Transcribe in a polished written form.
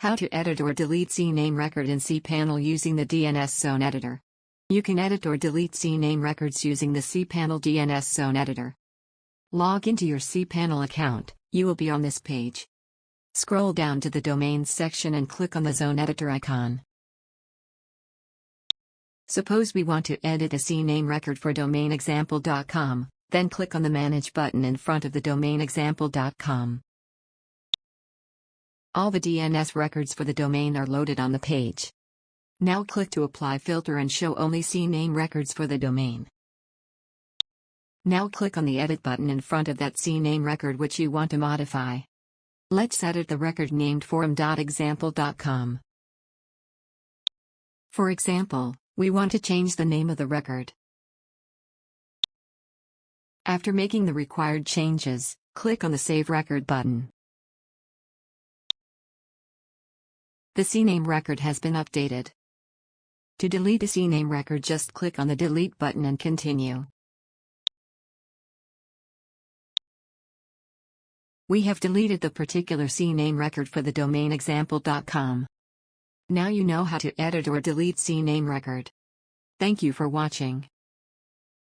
How to edit or delete CNAME record in cPanel using the DNS Zone Editor. You can edit or delete CNAME records using the cPanel DNS Zone Editor. Log into your cPanel account, you will be on this page. Scroll down to the Domains section and click on the Zone Editor icon. Suppose we want to edit a CNAME record for domainexample.com, then click on the Manage button in front of the domainexample.com. All the DNS records for the domain are loaded on the page. Now click to apply filter and show only CNAME records for the domain. Now click on the Edit button in front of that CNAME record which you want to modify. Let's edit the record named forum.example.com. For example, we want to change the name of the record. After making the required changes, click on the Save Record button. The CNAME record has been updated. To delete a CNAME record, just click on the Delete button and continue. We have deleted the particular CNAME record for the domainexample.com. Now you know how to edit or delete CNAME record. Thank you for watching.